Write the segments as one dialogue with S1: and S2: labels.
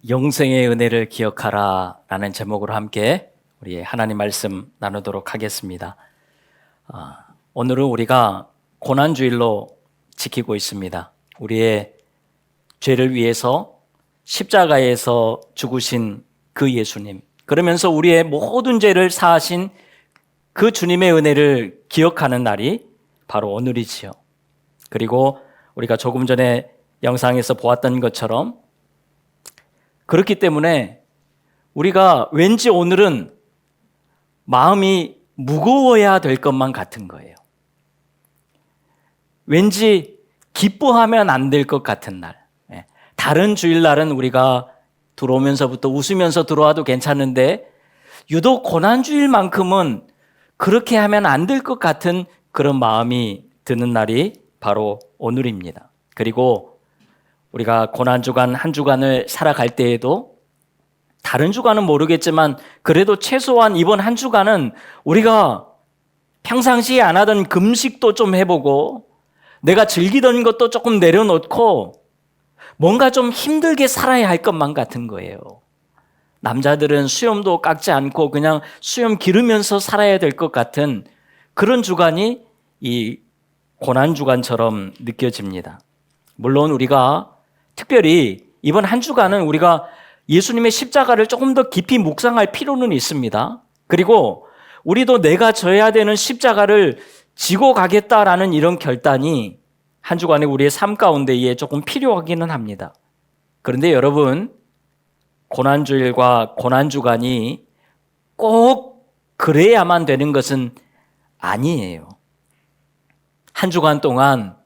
S1: 영생의 은혜를 기억하라 라는 제목으로 함께 우리 하나님 말씀 나누도록 하겠습니다. 오늘은 우리가 고난주일로 지키고 있습니다. 우리의 죄를 위해서 십자가에서 죽으신 그 예수님, 그러면서 우리의 모든 죄를 사하신 그 주님의 은혜를 기억하는 날이 바로 오늘이지요. 그리고 우리가 조금 전에 영상에서 보았던 것처럼 그렇기 때문에 우리가 왠지 오늘은 마음이 무거워야 될 것만 같은 거예요. 왠지 기뻐하면 안 될 것 같은 날. 다른 주일날은 우리가 들어오면서부터 웃으면서 들어와도 괜찮은데 유독 고난주일만큼은 그렇게 하면 안 될 것 같은 그런 마음이 드는 날이 바로 오늘입니다. 그리고 우리가 고난주간 한 주간을 살아갈 때에도 다른 주간은 모르겠지만 그래도 최소한 이번 한 주간은 우리가 평상시에 안 하던 금식도 좀 해보고 내가 즐기던 것도 조금 내려놓고 뭔가 좀 힘들게 살아야 할 것만 같은 거예요. 남자들은 수염도 깎지 않고 그냥 수염 기르면서 살아야 될 것 같은 그런 주간이 이 고난주간처럼 느껴집니다. 물론 우리가 특별히 이번 한 주간은 우리가 예수님의 십자가를 조금 더 깊이 묵상할 필요는 있습니다. 그리고 우리도 내가 져야 되는 십자가를 지고 가겠다라는 이런 결단이 한 주간의 우리의 삶 가운데에 조금 필요하기는 합니다. 그런데 여러분, 고난주일과 고난주간이 꼭 그래야만 되는 것은 아니에요. 한 주간 동안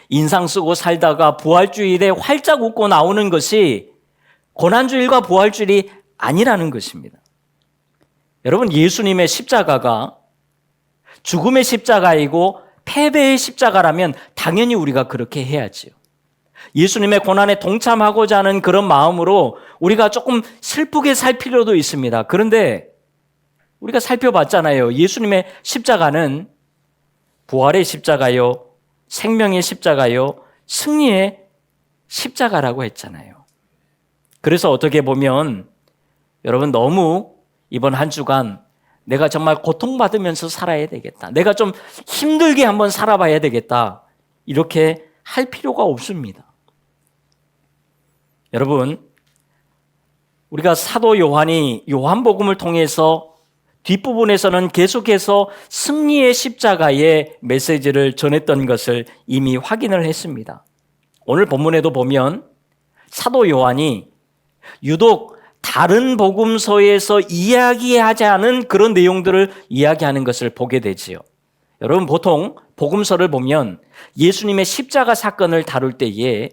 S1: 인상 쓰고 살다가 부활주일에 활짝 웃고 나오는 것이 고난주일과 부활주일이 아니라는 것입니다. 여러분, 예수님의 십자가가 죽음의 십자가이고 패배의 십자가라면 당연히 우리가 그렇게 해야지요. 예수님의 고난에 동참하고자 하는 그런 마음으로 우리가 조금 슬프게 살 필요도 있습니다. 그런데 우리가 살펴봤잖아요. 예수님의 십자가는 부활의 십자가요, 생명의 십자가요, 승리의 십자가라고 했잖아요. 그래서 어떻게 보면 여러분 너무 이번 한 주간 내가 정말 고통받으면서 살아야 되겠다. 내가 좀 힘들게 한번 살아봐야 되겠다. 이렇게 할 필요가 없습니다. 여러분, 우리가 사도 요한이 요한복음을 통해서 뒷부분에서는 계속해서 승리의 십자가의 메시지를 전했던 것을 이미 확인을 했습니다. 오늘 본문에도 보면 사도 요한이 유독 다른 복음서에서 이야기하지 않은 그런 내용들을 이야기하는 것을 보게 되지요. 여러분, 보통 복음서를 보면 예수님의 십자가 사건을 다룰 때에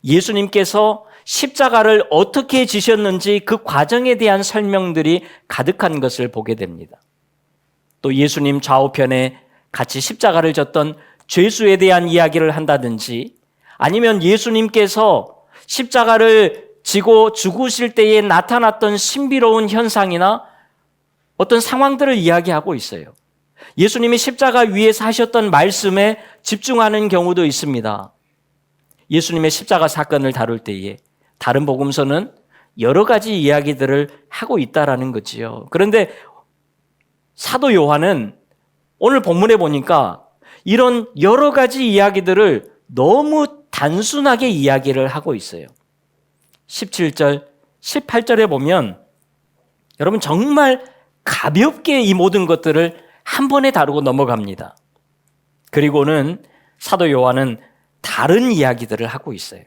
S1: 예수님께서 십자가를 어떻게 지셨는지 그 과정에 대한 설명들이 가득한 것을 보게 됩니다. 또 예수님 좌우편에 같이 십자가를 졌던 죄수에 대한 이야기를 한다든지 아니면 예수님께서 십자가를 지고 죽으실 때에 나타났던 신비로운 현상이나 어떤 상황들을 이야기하고 있어요. 예수님이 십자가 위에서 하셨던 말씀에 집중하는 경우도 있습니다. 예수님의 십자가 사건을 다룰 때에 다른 복음서는 여러 가지 이야기들을 하고 있다라는 거지요. 그런데 사도 요한은 오늘 본문에 보니까 이런 여러 가지 이야기들을 너무 단순하게 이야기를 하고 있어요. 17절, 18절에 보면 여러분 정말 가볍게 이 모든 것들을 한 번에 다루고 넘어갑니다. 그리고는 사도 요한은 다른 이야기들을 하고 있어요.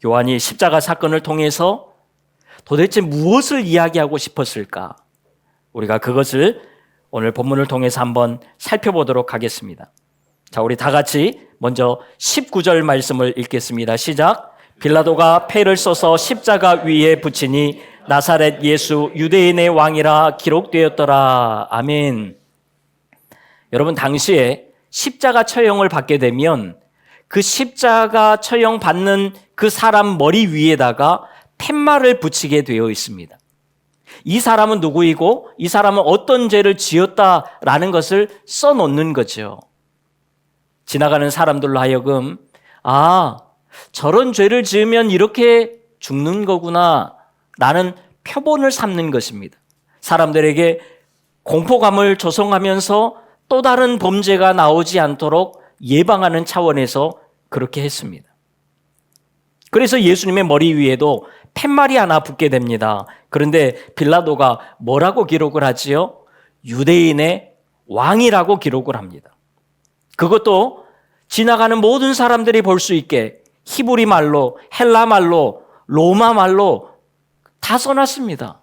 S1: 요한이 십자가 사건을 통해서 도대체 무엇을 이야기하고 싶었을까? 우리가 그것을 오늘 본문을 통해서 한번 살펴보도록 하겠습니다. 자, 우리 다 같이 먼저 19절 말씀을 읽겠습니다. 시작. 빌라도가 패를 써서 십자가 위에 붙이니 나사렛 예수 유대인의 왕이라 기록되었더라. 아멘. 여러분, 당시에 십자가 처형을 받게 되면 그 십자가 처형 받는 그 사람 머리 위에다가 팻말을 붙이게 되어 있습니다. 이 사람은 누구이고 이 사람은 어떤 죄를 지었다라는 것을 써놓는 거죠. 지나가는 사람들로 하여금 저런 죄를 지으면 이렇게 죽는 거구나 라는 표본을 삼는 것입니다. 사람들에게 공포감을 조성하면서 또 다른 범죄가 나오지 않도록 예방하는 차원에서 그렇게 했습니다. 그래서 예수님의 머리 위에도 팻말이 하나 붙게 됩니다. 그런데 빌라도가 뭐라고 기록을 하지요? 유대인의 왕이라고 기록을 합니다. 그것도 지나가는 모든 사람들이 볼 수 있게 히브리 말로, 헬라 말로, 로마 말로 다 써놨습니다.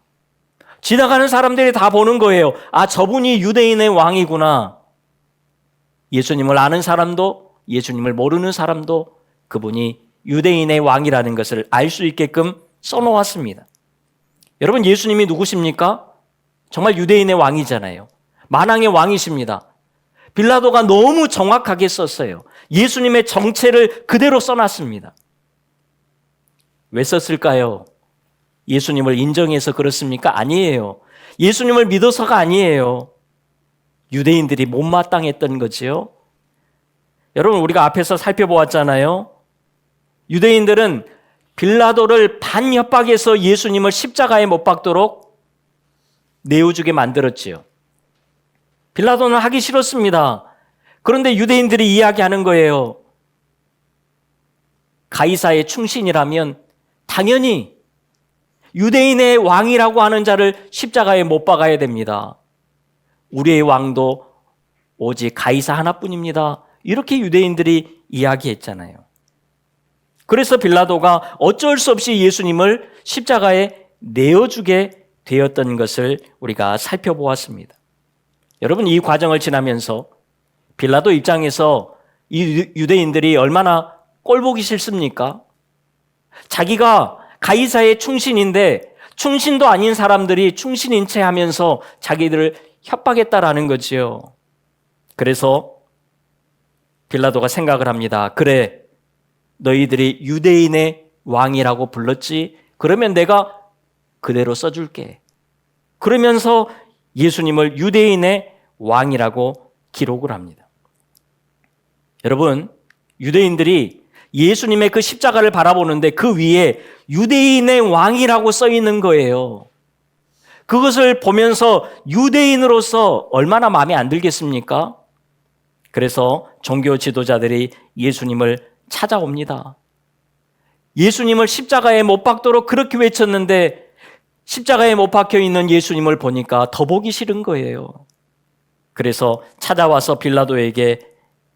S1: 지나가는 사람들이 다 보는 거예요. 아, 저분이 유대인의 왕이구나. 예수님을 아는 사람도, 예수님을 모르는 사람도 그분이 유대인의 왕이라는 것을 알 수 있게끔 써놓았습니다. 여러분, 예수님이 누구십니까? 정말 유대인의 왕이잖아요. 만왕의 왕이십니다. 빌라도가 너무 정확하게 썼어요. 예수님의 정체를 그대로 써놨습니다. 왜 썼을까요? 예수님을 인정해서 그렇습니까? 아니에요. 예수님을 믿어서가 아니에요. 유대인들이 못마땅했던 거지요. 여러분, 우리가 앞에서 살펴보았잖아요. 유대인들은 빌라도를 반협박해서 예수님을 십자가에 못 박도록 내어주게 만들었지요. 빌라도는 하기 싫었습니다. 그런데 유대인들이 이야기하는 거예요. 가이사의 충신이라면 당연히 유대인의 왕이라고 하는 자를 십자가에 못 박아야 됩니다. 우리의 왕도 오직 가이사 하나뿐입니다. 이렇게 유대인들이 이야기했잖아요. 그래서 빌라도가 어쩔 수 없이 예수님을 십자가에 내어주게 되었던 것을 우리가 살펴보았습니다. 여러분, 이 과정을 지나면서 빌라도 입장에서 이 유대인들이 얼마나 꼴보기 싫습니까? 자기가 가이사의 충신인데 충신도 아닌 사람들이 충신인 채 하면서 자기들을 협박했다라는 거지요. 그래서 빌라도가 생각을 합니다. 그래, 너희들이 유대인의 왕이라고 불렀지? 그러면 내가 그대로 써줄게. 그러면서 예수님을 유대인의 왕이라고 기록을 합니다. 여러분, 유대인들이 예수님의 그 십자가를 바라보는데 그 위에 유대인의 왕이라고 써 있는 거예요. 그것을 보면서 유대인으로서 얼마나 마음에 안 들겠습니까? 그래서 종교 지도자들이 예수님을 찾아옵니다. 예수님을 십자가에 못 박도록 그렇게 외쳤는데 십자가에 못 박혀 있는 예수님을 보니까 더 보기 싫은 거예요. 그래서 찾아와서 빌라도에게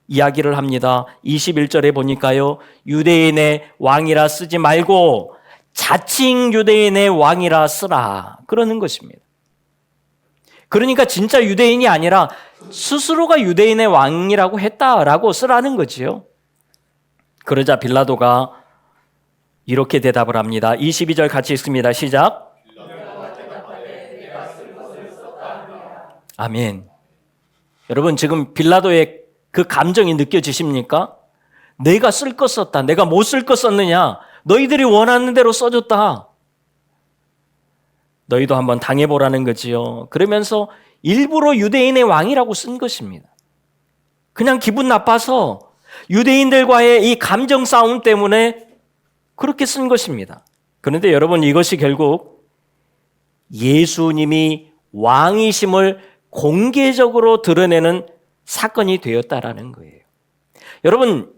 S1: 이야기를 합니다. 21절에 보니까요, 유대인의 왕이라 쓰지 말고 자칭 유대인의 왕이라 쓰라, 그러는 것입니다. 그러니까 진짜 유대인이 아니라 스스로가 유대인의 왕이라고 했다라고 쓰라는 거지요. 그러자 빌라도가 이렇게 대답을 합니다. 22절 같이 읽습니다. 시작. 아멘. 여러분, 지금 빌라도의 그 감정이 느껴지십니까? 내가 쓸 것 썼다. 내가 못 쓸 것 썼느냐? 너희들이 원하는 대로 써줬다. 너희도 한번 당해보라는 거지요. 그러면서 일부러 유대인의 왕이라고 쓴 것입니다. 그냥 기분 나빠서 유대인들과의 이 감정 싸움 때문에 그렇게 쓴 것입니다. 그런데 여러분, 이것이 결국 예수님이 왕이심을 공개적으로 드러내는 사건이 되었다라는 거예요. 여러분,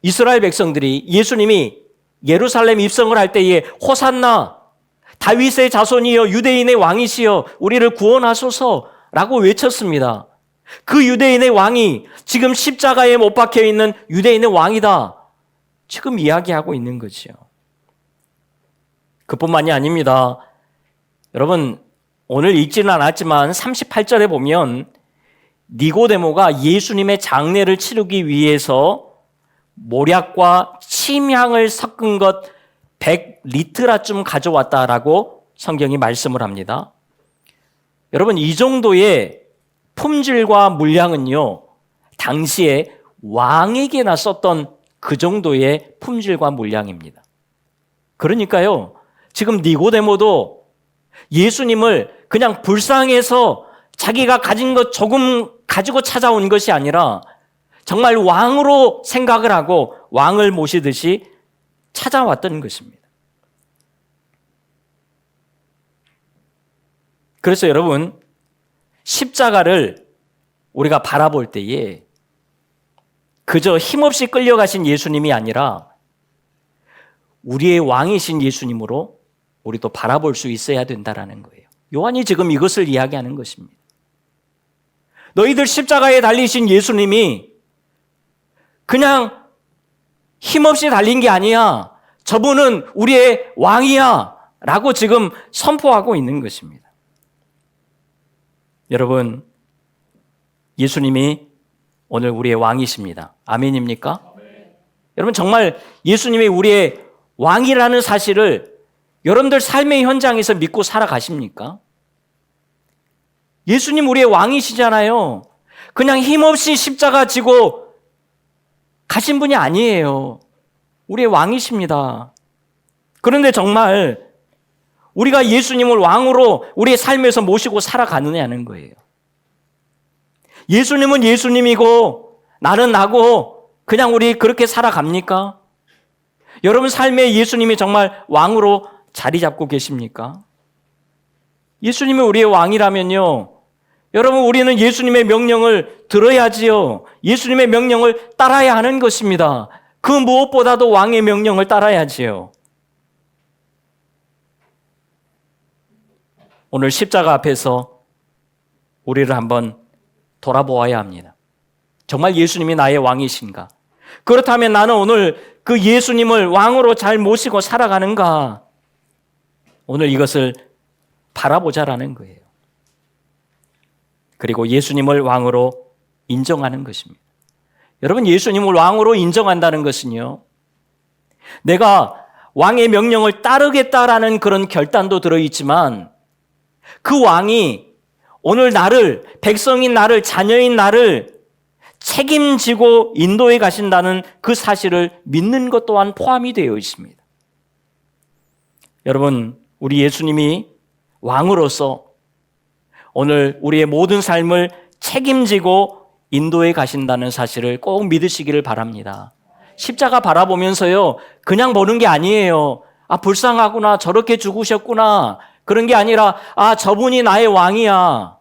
S1: 이스라엘 백성들이 예수님이 예루살렘 입성을 할 때에 호산나, 다윗의 자손이여 유대인의 왕이시여 우리를 구원하소서라고 외쳤습니다. 그 유대인의 왕이 지금 십자가에 못 박혀 있는 유대인의 왕이다, 지금 이야기하고 있는 거죠. 그뿐만이 아닙니다. 여러분, 오늘 읽지는 않았지만 38절에 보면 니고데모가 예수님의 장례를 치르기 위해서 모략과 침향을 섞은 것 100리트라쯤 가져왔다라고 성경이 말씀을 합니다. 여러분, 이 정도의 품질과 물량은요, 당시에 왕에게나 썼던 그 정도의 품질과 물량입니다. 그러니까요, 지금 니고데모도 예수님을 그냥 불쌍해서 자기가 가진 것 조금 가지고 찾아온 것이 아니라 정말 왕으로 생각을 하고 왕을 모시듯이 찾아왔던 것입니다. 그래서 여러분, 십자가를 우리가 바라볼 때에 그저 힘없이 끌려가신 예수님이 아니라 우리의 왕이신 예수님으로 우리도 바라볼 수 있어야 된다는 거예요. 요한이 지금 이것을 이야기하는 것입니다. 너희들 십자가에 달리신 예수님이 그냥 힘없이 달린 게 아니야. 저분은 우리의 왕이야. 라고 지금 선포하고 있는 것입니다. 여러분, 예수님이 오늘 우리의 왕이십니다. 아멘입니까? 아멘. 여러분, 정말 예수님이 우리의 왕이라는 사실을 여러분들 삶의 현장에서 믿고 살아가십니까? 예수님 우리의 왕이시잖아요. 그냥 힘없이 십자가 지고 가신 분이 아니에요. 우리의 왕이십니다. 그런데 정말 우리가 예수님을 왕으로 우리의 삶에서 모시고 살아가느냐는 거예요. 예수님은 예수님이고 나는 나고 그냥 우리 그렇게 살아갑니까? 여러분 삶에 예수님이 정말 왕으로 자리 잡고 계십니까? 예수님이 우리의 왕이라면요, 여러분 우리는 예수님의 명령을 들어야지요. 예수님의 명령을 따라야 하는 것입니다. 그 무엇보다도 왕의 명령을 따라야지요. 오늘 십자가 앞에서 우리를 한번 돌아보아야 합니다. 정말 예수님이 나의 왕이신가? 그렇다면 나는 오늘 그 예수님을 왕으로 잘 모시고 살아가는가? 오늘 이것을 바라보자라는 거예요. 그리고 예수님을 왕으로 인정하는 것입니다. 여러분, 예수님을 왕으로 인정한다는 것은요, 내가 왕의 명령을 따르겠다라는 그런 결단도 들어있지만 그 왕이 오늘 나를, 백성인 나를, 자녀인 나를 책임지고 인도해 가신다는 그 사실을 믿는 것 또한 포함이 되어 있습니다. 여러분, 우리 예수님이 왕으로서 오늘 우리의 모든 삶을 책임지고 인도해 가신다는 사실을 꼭 믿으시기를 바랍니다. 십자가 바라보면서요, 그냥 보는 게 아니에요. 아, 불쌍하구나, 저렇게 죽으셨구나, 그런 게 아니라 저분이 나의 왕이야.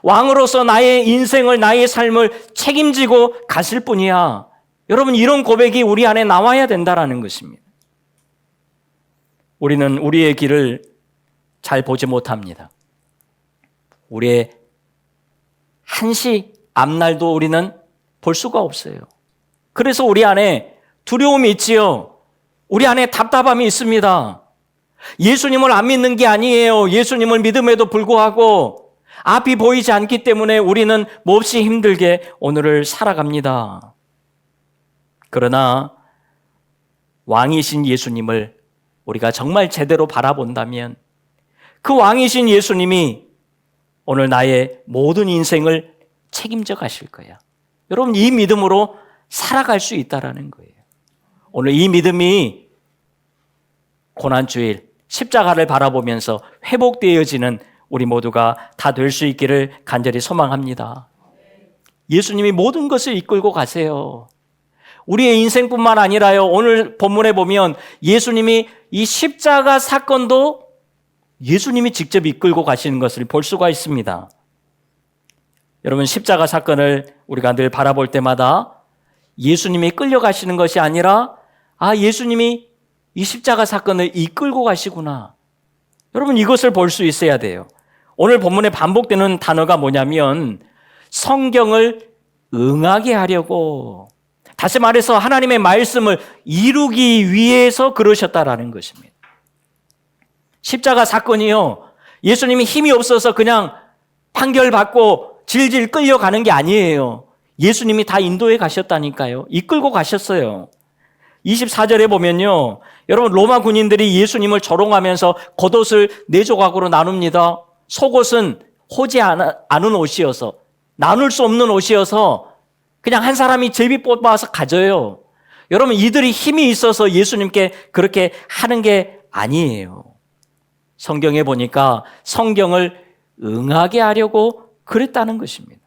S1: 왕으로서 나의 인생을, 나의 삶을 책임지고 가실 분이야. 여러분, 이런 고백이 우리 안에 나와야 된다는 것입니다. 우리는 우리의 길을 잘 보지 못합니다. 우리의 한시 앞날도 우리는 볼 수가 없어요. 그래서 우리 안에 두려움이 있지요. 우리 안에 답답함이 있습니다. 예수님을 안 믿는 게 아니에요. 예수님을 믿음에도 불구하고 앞이 보이지 않기 때문에 우리는 몹시 힘들게 오늘을 살아갑니다. 그러나 왕이신 예수님을 우리가 정말 제대로 바라본다면 그 왕이신 예수님이 오늘 나의 모든 인생을 책임져 가실 거야. 여러분, 이 믿음으로 살아갈 수 있다라는 거예요. 오늘 이 믿음이 고난주일 십자가를 바라보면서 회복되어지는 우리 모두가 다 될 수 있기를 간절히 소망합니다. 예수님이 모든 것을 이끌고 가세요. 우리의 인생뿐만 아니라요, 오늘 본문에 보면 예수님이 이 십자가 사건도 예수님이 직접 이끌고 가시는 것을 볼 수가 있습니다. 여러분, 십자가 사건을 우리가 늘 바라볼 때마다 예수님이 끌려가시는 것이 아니라 예수님이 이 십자가 사건을 이끌고 가시구나. 여러분, 이것을 볼 수 있어야 돼요. 오늘 본문에 반복되는 단어가 뭐냐면 성경을 응하게 하려고, 다시 말해서 하나님의 말씀을 이루기 위해서 그러셨다라는 것입니다. 십자가 사건이요, 예수님이 힘이 없어서 그냥 판결받고 질질 끌려가는 게 아니에요. 예수님이 다 인도해 가셨다니까요. 이끌고 가셨어요. 24절에 보면요, 여러분, 로마 군인들이 예수님을 조롱하면서 겉옷을 4조각으로 나눕니다. 속옷은 호지 않은 옷이어서, 나눌 수 없는 옷이어서 그냥 한 사람이 제비 뽑아서 가져요. 여러분, 이들이 힘이 있어서 예수님께 그렇게 하는 게 아니에요. 성경에 보니까 성경을 응하게 하려고 그랬다는 것입니다.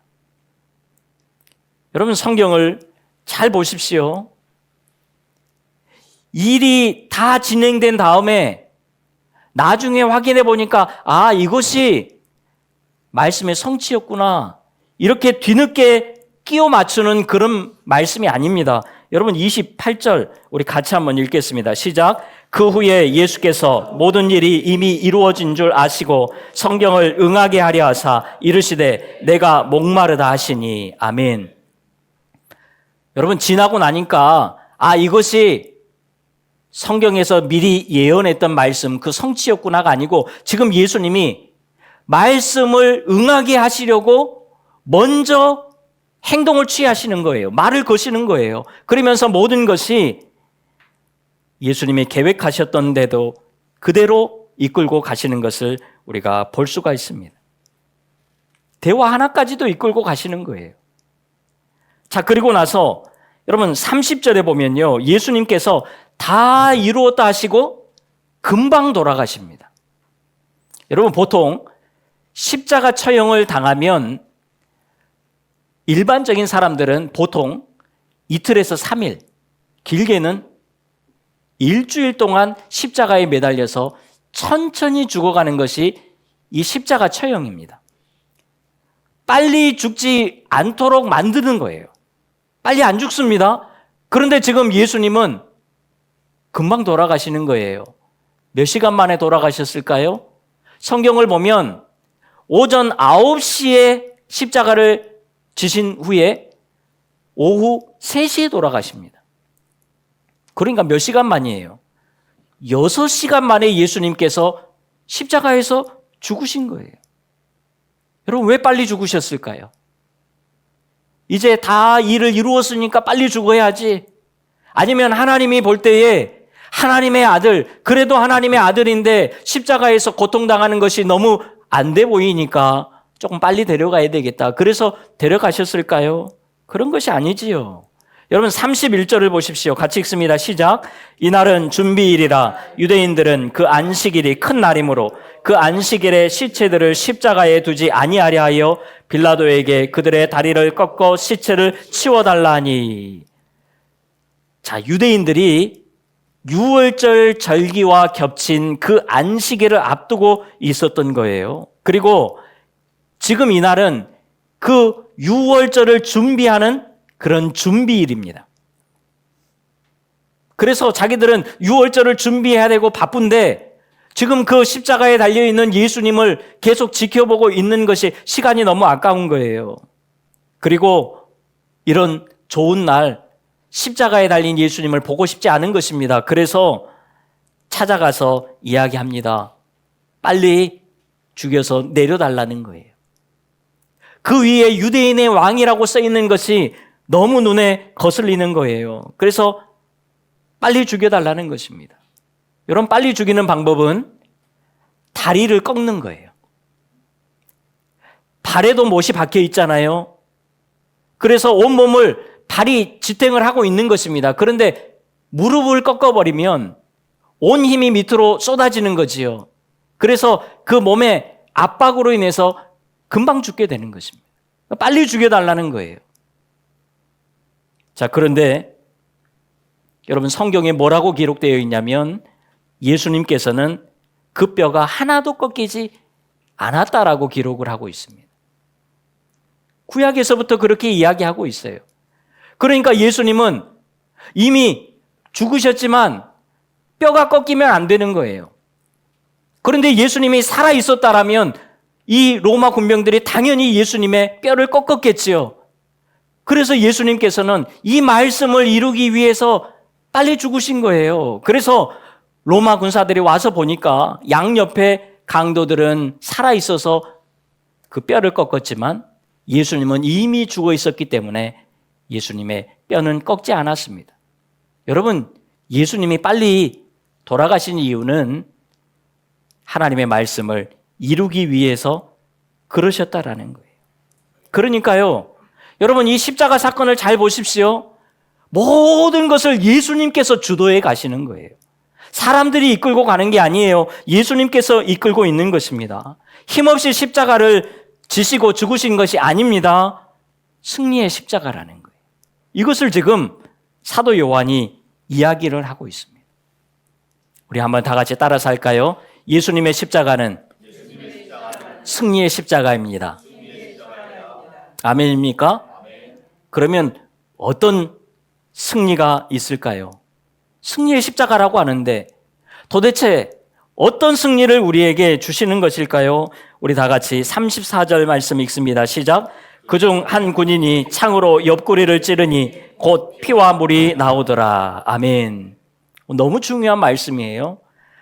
S1: 여러분, 성경을 잘 보십시오. 일이 다 진행된 다음에 나중에 확인해 보니까 이것이 말씀의 성취였구나. 이렇게 뒤늦게 끼워 맞추는 그런 말씀이 아닙니다. 여러분 28절 우리 같이 한번 읽겠습니다. 시작. 그 후에 예수께서 모든 일이 이미 이루어진 줄 아시고 성경을 응하게 하려 하사 이르시되 내가 목마르다 하시니. 아멘. 여러분 지나고 나니까 이것이 성경에서 미리 예언했던 말씀 그 성취였구나가 아니고 지금 예수님이 말씀을 응하게 하시려고 먼저 행동을 취하시는 거예요. 말을 거시는 거예요. 그러면서 모든 것이 예수님이 계획하셨던 대로 그대로 이끌고 가시는 것을 우리가 볼 수가 있습니다. 대화 하나까지도 이끌고 가시는 거예요. 자, 그리고 나서 여러분 30절에 보면요. 예수님께서 다 이루었다 하시고 금방 돌아가십니다. 여러분 보통 십자가 처형을 당하면 일반적인 사람들은 보통 이틀에서 3일, 길게는 일주일 동안 십자가에 매달려서 천천히 죽어가는 것이 이 십자가 처형입니다. 빨리 죽지 않도록 만드는 거예요. 빨리 안 죽습니다. 그런데 지금 예수님은 금방 돌아가시는 거예요. 몇 시간 만에 돌아가셨을까요? 성경을 보면 오전 9시에 십자가를 지신 후에 오후 3시에 돌아가십니다. 그러니까 몇 시간 만이에요? 6시간 만에 예수님께서 십자가에서 죽으신 거예요. 여러분 왜 빨리 죽으셨을까요? 이제 다 일을 이루었으니까 빨리 죽어야지. 아니면 하나님이 볼 때에 하나님의 아들, 그래도 하나님의 아들인데 십자가에서 고통당하는 것이 너무 안 돼 보이니까 조금 빨리 데려가야 되겠다. 그래서 데려가셨을까요? 그런 것이 아니지요. 여러분 31절을 보십시오. 같이 읽습니다. 시작. 이날은 준비일이라 유대인들은 그 안식일이 큰 날이므로 그 안식일에 시체들을 십자가에 두지 아니하려 하여 빌라도에게 그들의 다리를 꺾어 시체를 치워달라 하니. 자, 유대인들이 유월절 절기와 겹친 그 안식일을 앞두고 있었던 거예요. 그리고 지금 이날은 그 유월절을 준비하는 그런 준비일입니다. 그래서 자기들은 유월절을 준비해야 되고 바쁜데 지금 그 십자가에 달려있는 예수님을 계속 지켜보고 있는 것이 시간이 너무 아까운 거예요. 그리고 이런 좋은 날 십자가에 달린 예수님을 보고 싶지 않은 것입니다. 그래서 찾아가서 이야기합니다. 빨리 죽여서 내려달라는 거예요. 그 위에 유대인의 왕이라고 써있는 것이 너무 눈에 거슬리는 거예요. 그래서 빨리 죽여달라는 것입니다. 여러분 빨리 죽이는 방법은 다리를 꺾는 거예요. 발에도 못이 박혀 있잖아요. 그래서 온몸을 발이 지탱을 하고 있는 것입니다. 그런데 무릎을 꺾어버리면 온 힘이 밑으로 쏟아지는 거지요. 그래서 그 몸의 압박으로 인해서 금방 죽게 되는 것입니다. 빨리 죽여달라는 거예요. 자, 그런데 여러분 성경에 뭐라고 기록되어 있냐면 예수님께서는 그 뼈가 하나도 꺾이지 않았다라고 기록을 하고 있습니다. 구약에서부터 그렇게 이야기하고 있어요. 그러니까 예수님은 이미 죽으셨지만 뼈가 꺾이면 안 되는 거예요. 그런데 예수님이 살아 있었다라면 이 로마 군병들이 당연히 예수님의 뼈를 꺾었겠지요. 그래서 예수님께서는 이 말씀을 이루기 위해서 빨리 죽으신 거예요. 그래서 로마 군사들이 와서 보니까 양옆에 강도들은 살아 있어서 그 뼈를 꺾었지만 예수님은 이미 죽어 있었기 때문에 예수님의 뼈는 꺾지 않았습니다. 여러분, 예수님이 빨리 돌아가신 이유는 하나님의 말씀을 이루기 위해서 그러셨다라는 거예요. 그러니까요, 여러분 이 십자가 사건을 잘 보십시오. 모든 것을 예수님께서 주도해 가시는 거예요. 사람들이 이끌고 가는 게 아니에요. 예수님께서 이끌고 있는 것입니다. 힘없이 십자가를 지시고 죽으신 것이 아닙니다. 승리의 십자가라는 거예요. 이것을 지금 사도 요한이 이야기를 하고 있습니다. 우리 한번 다 같이 따라서 할까요? 예수님의 십자가는 승리의 십자가입니다. 아멘입니까? 그러면 어떤 승리가 있을까요? 승리의 십자가라고 하는데 도대체 어떤 승리를 우리에게 주시는 것일까요? 우리 다 같이 34절 말씀 읽습니다. 시작. 그중 한 군인이 창으로 옆구리를 찌르니 곧 피와 물이 나오더라. 아멘. 너무 중요한 말씀이에요.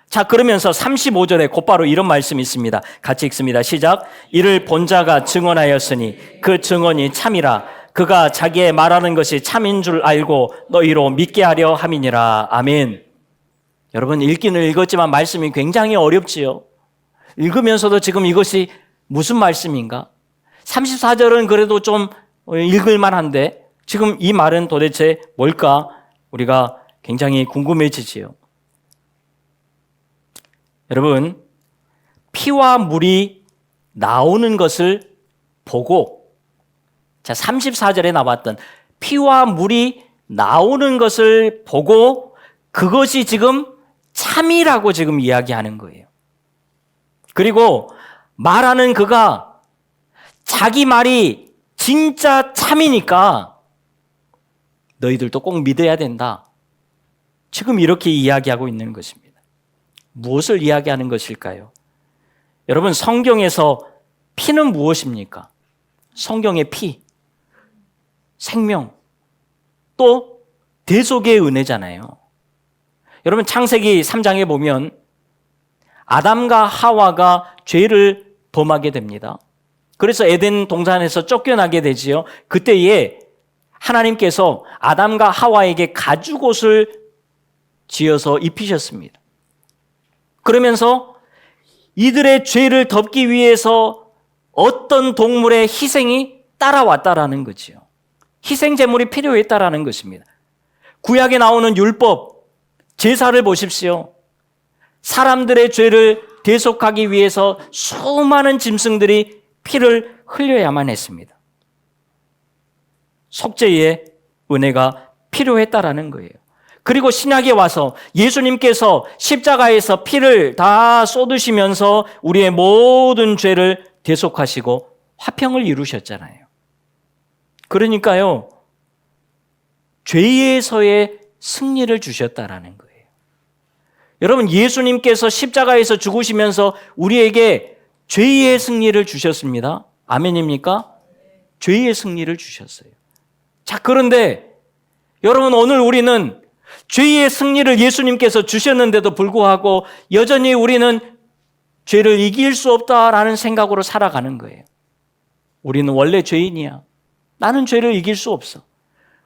S1: 자, 그러면서 35절에 곧바로 이런 말씀이 있습니다. 같이 읽습니다. 시작. 이를 본 자가 증언하였으니 그 증언이 참이라. 그가 자기의 말하는 것이 참인 줄 알고 너희로 믿게 하려 함이니라. 아멘. 여러분, 읽기는 읽었지만 말씀이 굉장히 어렵지요. 읽으면서도 지금 이것이 무슨 말씀인가? 34절은 그래도 좀 읽을 만한데 지금 이 말은 도대체 뭘까? 우리가 굉장히 궁금해지지요. 여러분, 피와 물이 나오는 것을 보고, 자, 34절에 나왔던 피와 물이 나오는 것을 보고 그것이 지금 참이라고 지금 이야기하는 거예요. 그리고 말하는 그가 자기 말이 진짜 참이니까 너희들도 꼭 믿어야 된다. 지금 이렇게 이야기하고 있는 것입니다. 무엇을 이야기하는 것일까요? 여러분, 성경에서 피는 무엇입니까? 성경의 피, 생명, 또 대속의 은혜잖아요. 여러분, 창세기 3장에 보면 아담과 하와가 죄를 범하게 됩니다. 그래서 에덴 동산에서 쫓겨나게 되지요. 그때에 하나님께서 아담과 하와에게 가죽옷을 지어서 입히셨습니다. 그러면서 이들의 죄를 덮기 위해서 어떤 동물의 희생이 따라왔다라는 거지요. 희생 제물이 필요했다라는 것입니다. 구약에 나오는 율법, 제사를 보십시오. 사람들의 죄를 대속하기 위해서 수많은 짐승들이 피를 흘려야만 했습니다. 속죄의 은혜가 필요했다라는 거예요. 그리고 신약에 와서 예수님께서 십자가에서 피를 다 쏟으시면서 우리의 모든 죄를 대속하시고 화평을 이루셨잖아요. 그러니까요, 죄에서의 승리를 주셨다라는 거예요. 여러분, 예수님께서 십자가에서 죽으시면서 우리에게 죄의 승리를 주셨습니다. 아멘입니까? 죄의 승리를 주셨어요. 자, 그런데 여러분, 오늘 우리는 죄의 승리를 예수님께서 주셨는데도 불구하고 여전히 우리는 죄를 이길 수 없다라는 생각으로 살아가는 거예요. 우리는 원래 죄인이야. 나는 죄를 이길 수 없어.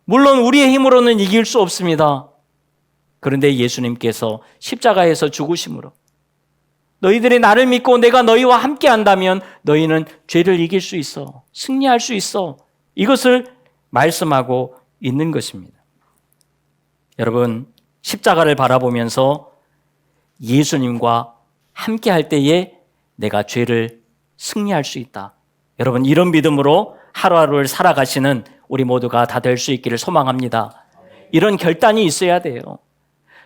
S1: 물론 우리의 힘으로는 이길 수 없습니다. 그런데 예수님께서 십자가에서 죽으심으로 너희들이 나를 믿고 내가 너희와 함께 한다면 너희는 죄를 이길 수 있어. 승리할 수 있어. 이것을 말씀하고 있는 것입니다. 여러분, 십자가를 바라보면서 예수님과 함께 할 때에 내가 죄를 승리할 수 있다. 여러분, 이런 믿음으로 하루하루를 살아가시는 우리 모두가 다 될 수 있기를 소망합니다. 이런 결단이 있어야 돼요.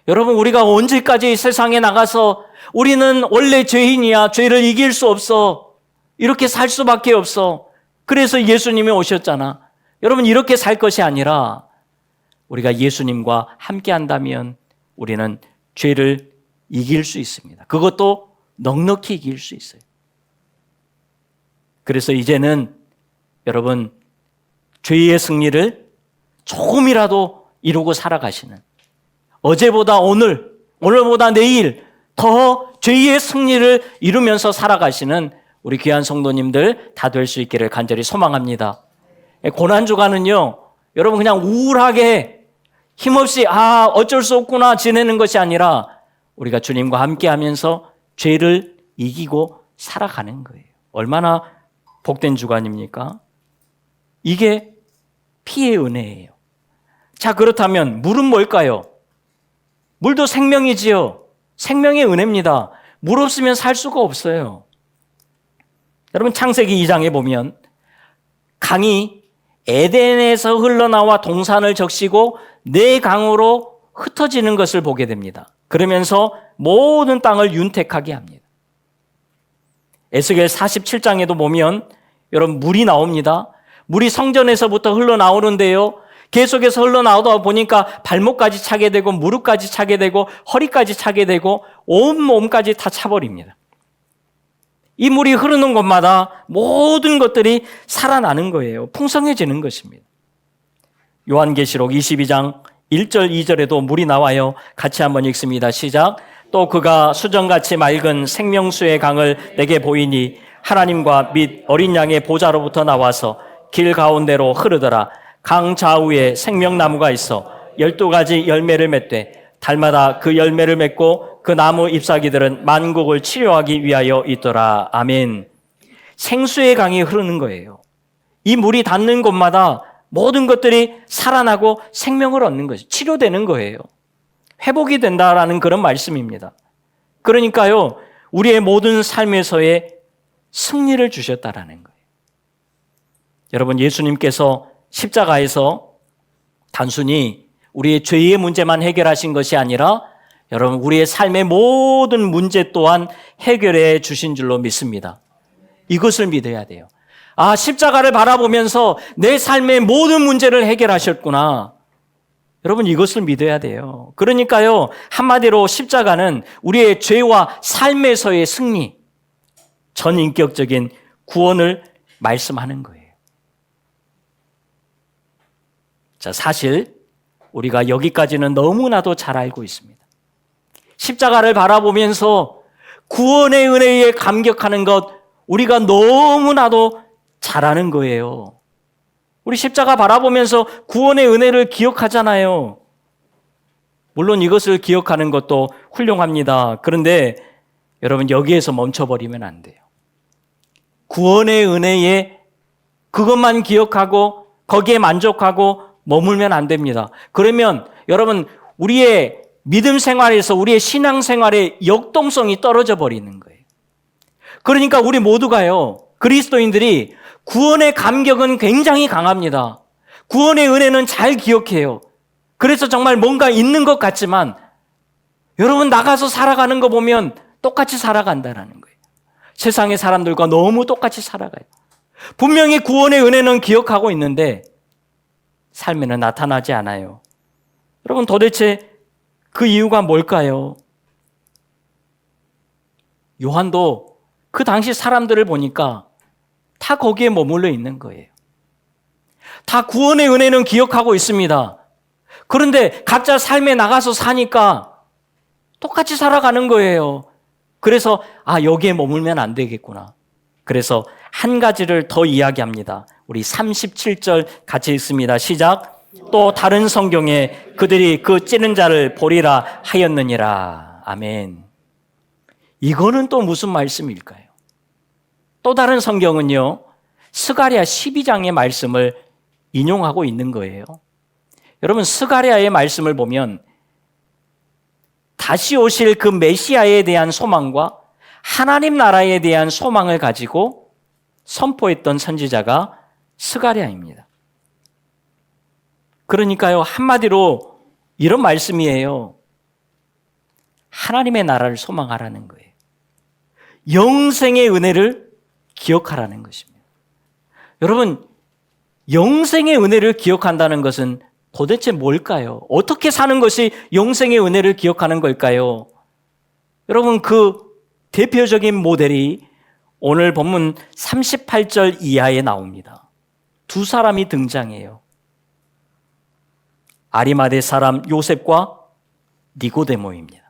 S1: 여러분, 우리가 언제까지 세상에 나가서 우리는 원래 죄인이야, 죄를 이길 수 없어, 이렇게 살 수밖에 없어, 그래서 예수님이 오셨잖아. 여러분, 이렇게 살 것이 아니라 우리가 예수님과 함께 한다면 우리는 죄를 이길 수 있습니다. 그것도 넉넉히 이길 수 있어요. 그래서 이제는 여러분, 죄의 승리를 조금이라도 이루고 살아가시는, 어제보다 오늘, 오늘보다 내일 더 죄의 승리를 이루면서 살아가시는 우리 귀한 성도님들 다 될 수 있기를 간절히 소망합니다. 고난주간은요, 여러분 그냥 우울하게 힘없이 어쩔 수 없구나 지내는 것이 아니라 우리가 주님과 함께 하면서 죄를 이기고 살아가는 거예요. 얼마나 복된 주간입니까? 이게 피의 은혜예요. 자, 그렇다면 물은 뭘까요? 물도 생명이지요. 생명의 은혜입니다. 물 없으면 살 수가 없어요. 여러분, 창세기 2장에 보면 강이 에덴에서 흘러나와 동산을 적시고 네 강으로 흩어지는 것을 보게 됩니다. 그러면서 모든 땅을 윤택하게 합니다. 에스겔 47장에도 보면 여러분 물이 나옵니다. 물이 성전에서부터 흘러나오는데요. 계속해서 흘러나오다 보니까 발목까지 차게 되고 무릎까지 차게 되고 허리까지 차게 되고 온 몸까지 다 차버립니다. 이 물이 흐르는 곳마다 모든 것들이 살아나는 거예요. 풍성해지는 것입니다. 요한계시록 22장 1절 2절에도 물이 나와요. 같이 한번 읽습니다. 시작. 또 그가 수정같이 맑은 생명수의 강을 내게 보이니 하나님과 및 어린 양의 보좌로부터 나와서 길 가운데로 흐르더라. 강 좌우에 생명나무가 있어 12가지 열매를 맺되 달마다 그 열매를 맺고 그 나무 잎사귀들은 만국을 치료하기 위하여 있더라. 아멘. 생수의 강이 흐르는 거예요. 이 물이 닿는 곳마다 모든 것들이 살아나고 생명을 얻는 것이 치료되는 거예요. 회복이 된다라는 그런 말씀입니다. 그러니까요, 우리의 모든 삶에서의 승리를 주셨다라는 거예요. 여러분, 예수님께서 십자가에서 단순히 우리의 죄의 문제만 해결하신 것이 아니라 여러분, 우리의 삶의 모든 문제 또한 해결해 주신 줄로 믿습니다. 이것을 믿어야 돼요. 아, 십자가를 바라보면서 내 삶의 모든 문제를 해결하셨구나. 여러분, 이것을 믿어야 돼요. 그러니까요, 한마디로 십자가는 우리의 죄와 삶에서의 승리, 전인격적인 구원을 말씀하는 거예요. 자, 사실 우리가 여기까지는 너무나도 잘 알고 있습니다. 십자가를 바라보면서 구원의 은혜에 감격하는 것 우리가 너무나도 잘 아는 거예요. 우리 십자가 바라보면서 구원의 은혜를 기억하잖아요. 물론 이것을 기억하는 것도 훌륭합니다. 그런데 여러분, 여기에서 멈춰버리면 안 돼요. 구원의 은혜에 그것만 기억하고 거기에 만족하고 머물면 안 됩니다. 그러면 여러분, 우리의 믿음 생활에서 우리의 신앙 생활의 역동성이 떨어져 버리는 거예요. 그러니까 우리 모두가요, 그리스도인들이 구원의 감격은 굉장히 강합니다. 구원의 은혜는 잘 기억해요. 그래서 정말 뭔가 있는 것 같지만 여러분, 나가서 살아가는 거 보면 똑같이 살아간다는 거예요. 세상의 사람들과 너무 똑같이 살아가요. 분명히 구원의 은혜는 기억하고 있는데 삶에는 나타나지 않아요. 여러분, 도대체 그 이유가 뭘까요? 요한도 그 당시 사람들을 보니까 다 거기에 머물러 있는 거예요. 다 구원의 은혜는 기억하고 있습니다. 그런데 각자 삶에 나가서 사니까 똑같이 살아가는 거예요. 그래서 여기에 머물면 안 되겠구나. 그래서 한 가지를 더 이야기합니다. 우리 37절 같이 읽습니다. 시작. 또 다른 성경에 그들이 그 찌는 자를 보리라 하였느니라. 아멘. 이거는 또 무슨 말씀일까요? 또 다른 성경은요, 스가랴 12장의 말씀을 인용하고 있는 거예요. 여러분, 스가랴의 말씀을 보면 다시 오실 그 메시아에 대한 소망과 하나님 나라에 대한 소망을 가지고 선포했던 선지자가 스가랴입니다. 그러니까요, 한마디로 이런 말씀이에요. 하나님의 나라를 소망하라는 거예요. 영생의 은혜를 기억하라는 것입니다. 여러분, 영생의 은혜를 기억한다는 것은 도대체 뭘까요? 어떻게 사는 것이 영생의 은혜를 기억하는 걸까요? 여러분, 그 대표적인 모델이 오늘 본문 38절 이하에 나옵니다. 두 사람이 등장해요. 아리마대 사람 요셉과 니고데모입니다.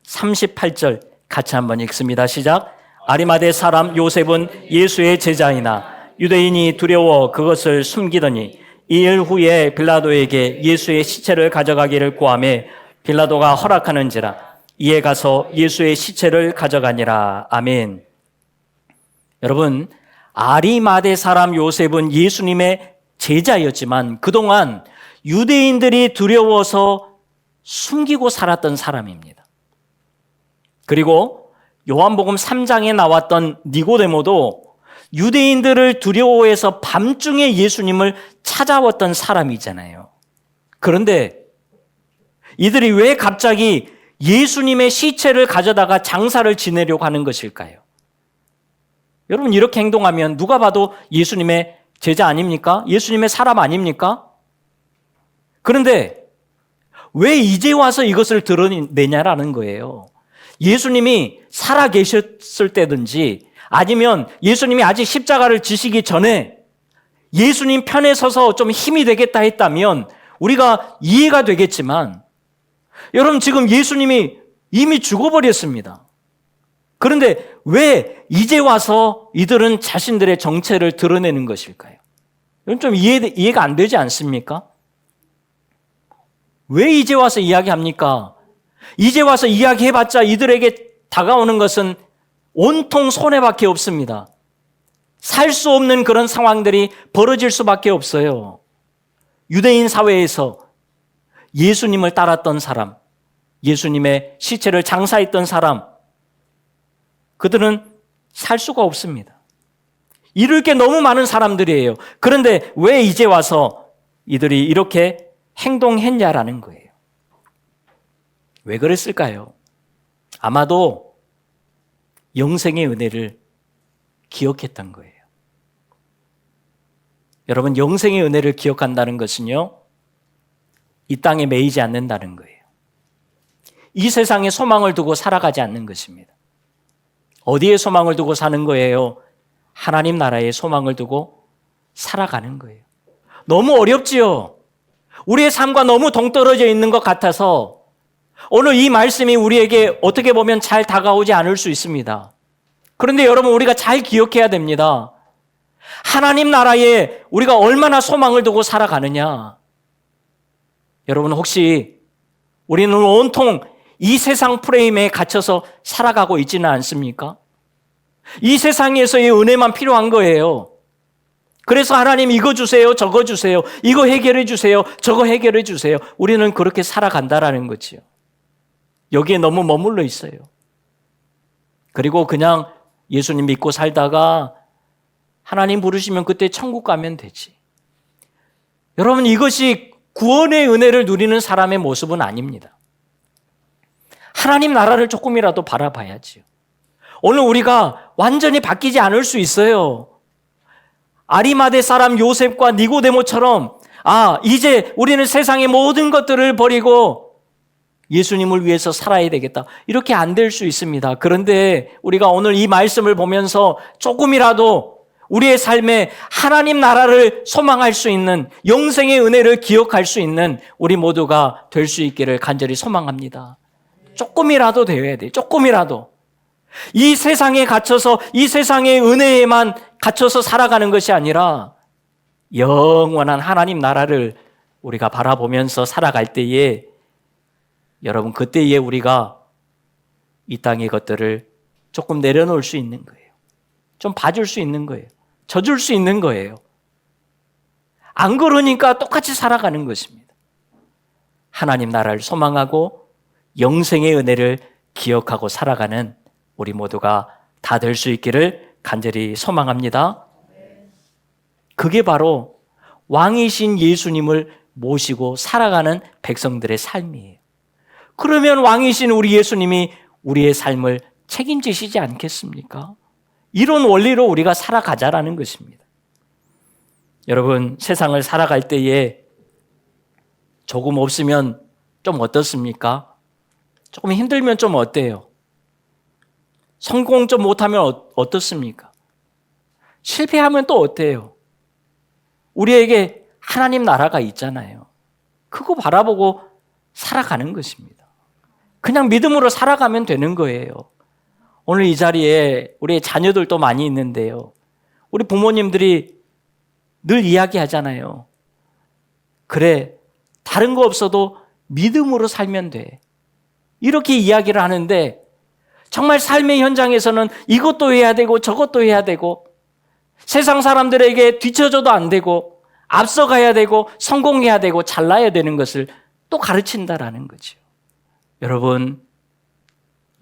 S1: 38절 같이 한번 읽습니다. 시작. 아리마대 사람 요셉은 예수의 제자이나 유대인이 두려워 그것을 숨기더니 이 일 후에 빌라도에게 예수의 시체를 가져가기를 구하매 빌라도가 허락하는지라 이에 가서 예수의 시체를 가져가니라. 아멘. 여러분, 아리마대 사람 요셉은 예수님의 제자였지만 그동안 유대인들이 두려워서 숨기고 살았던 사람입니다. 그리고 요한복음 3장에 나왔던 니고데모도 유대인들을 두려워해서 밤중에 예수님을 찾아왔던 사람이잖아요. 그런데 이들이 왜 갑자기 예수님의 시체를 가져다가 장사를 지내려고 하는 것일까요? 여러분, 이렇게 행동하면 누가 봐도 예수님의 제자 아닙니까? 예수님의 사람 아닙니까? 그런데 왜 이제 와서 이것을 드러내냐라는 거예요. 예수님이 살아 계셨을 때든지 아니면 예수님이 아직 십자가를 지시기 전에 예수님 편에 서서 좀 힘이 되겠다 했다면 우리가 이해가 되겠지만, 여러분, 지금 예수님이 이미 죽어버렸습니다. 그런데 왜 이제 와서 이들은 자신들의 정체를 드러내는 것일까요? 이건 좀 이해가 안 되지 않습니까? 왜 이제 와서 이야기합니까? 이제 와서 이야기해봤자 이들에게 다가오는 것은 온통 손해밖에 없습니다. 살 수 없는 그런 상황들이 벌어질 수밖에 없어요. 유대인 사회에서 예수님을 따랐던 사람, 예수님의 시체를 장사했던 사람, 그들은 살 수가 없습니다. 이룰 게 너무 많은 사람들이에요. 그런데 왜 이제 와서 이들이 이렇게 행동했냐라는 거예요. 왜 그랬을까요? 아마도 영생의 은혜를 기억했던 거예요. 여러분, 영생의 은혜를 기억한다는 것은요, 이 땅에 매이지 않는다는 거예요. 이 세상에 소망을 두고 살아가지 않는 것입니다. 어디에 소망을 두고 사는 거예요? 하나님 나라에 소망을 두고 살아가는 거예요. 너무 어렵지요? 우리의 삶과 너무 동떨어져 있는 것 같아서 오늘 이 말씀이 우리에게 어떻게 보면 잘 다가오지 않을 수 있습니다. 그런데 여러분, 우리가 잘 기억해야 됩니다. 하나님 나라에 우리가 얼마나 소망을 두고 살아가느냐. 여러분, 혹시 우리는 온통 이 세상 프레임에 갇혀서 살아가고 있지는 않습니까? 이 세상에서의 은혜만 필요한 거예요. 그래서 하나님 이거 주세요, 저거 주세요, 이거 해결해 주세요, 저거 해결해 주세요. 우리는 그렇게 살아간다라는 거지요. 여기에 너무 머물러 있어요. 그리고 그냥 예수님 믿고 살다가 하나님 부르시면 그때 천국 가면 되지. 여러분, 이것이 구원의 은혜를 누리는 사람의 모습은 아닙니다. 하나님 나라를 조금이라도 바라봐야지요. 오늘 우리가 완전히 바뀌지 않을 수 있어요. 아리마대 사람 요셉과 니고데모처럼 이제 우리는 세상의 모든 것들을 버리고 예수님을 위해서 살아야 되겠다. 이렇게 안 될 수 있습니다. 그런데 우리가 오늘 이 말씀을 보면서 조금이라도 우리의 삶에 하나님 나라를 소망할 수 있는, 영생의 은혜를 기억할 수 있는 우리 모두가 될 수 있기를 간절히 소망합니다. 조금이라도 되어야 돼요. 조금이라도. 이 세상에 갇혀서 이 세상의 은혜에만 갇혀서 살아가는 것이 아니라 영원한 하나님 나라를 우리가 바라보면서 살아갈 때에, 여러분, 그때에 우리가 이 땅의 것들을 조금 내려놓을 수 있는 거예요. 좀 봐줄 수 있는 거예요. 져줄 수 있는 거예요. 안 그러니까 똑같이 살아가는 것입니다. 하나님 나라를 소망하고 영생의 은혜를 기억하고 살아가는 우리 모두가 다 될 수 있기를 간절히 소망합니다. 그게 바로 왕이신 예수님을 모시고 살아가는 백성들의 삶이에요. 그러면 왕이신 우리 예수님이 우리의 삶을 책임지시지 않겠습니까? 이런 원리로 우리가 살아가자라는 것입니다. 여러분, 세상을 살아갈 때에 조금 없으면 좀 어떻습니까? 조금 힘들면 좀 어때요? 성공 좀 못하면 어떻습니까? 실패하면 또 어때요? 우리에게 하나님 나라가 있잖아요. 그거 바라보고 살아가는 것입니다. 그냥 믿음으로 살아가면 되는 거예요. 오늘 이 자리에 우리의 자녀들도 많이 있는데요. 우리 부모님들이 늘 이야기하잖아요. 그래, 다른 거 없어도 믿음으로 살면 돼. 이렇게 이야기를 하는데 정말 삶의 현장에서는 이것도 해야 되고 저것도 해야 되고 세상 사람들에게 뒤처져도 안 되고 앞서가야 되고 성공해야 되고 잘나야 되는 것을 또 가르친다라는 거죠. 여러분,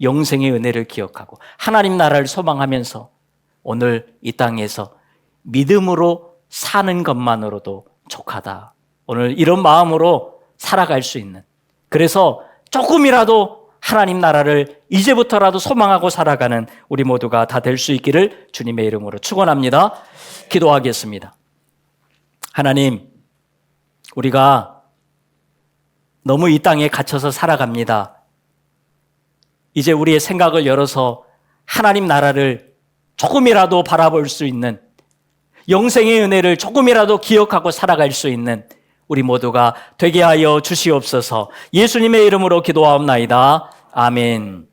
S1: 영생의 은혜를 기억하고 하나님 나라를 소망하면서 오늘 이 땅에서 믿음으로 사는 것만으로도 족하다. 오늘 이런 마음으로 살아갈 수 있는, 그래서 조금이라도 하나님 나라를 이제부터라도 소망하고 살아가는 우리 모두가 다 될 수 있기를 주님의 이름으로 축원합니다. 기도하겠습니다. 하나님, 우리가 너무 이 땅에 갇혀서 살아갑니다. 이제 우리의 생각을 열어서 하나님 나라를 조금이라도 바라볼 수 있는, 영생의 은혜를 조금이라도 기억하고 살아갈 수 있는 우리 모두가 되게 하여 주시옵소서. 예수님의 이름으로 기도하옵나이다. 아멘.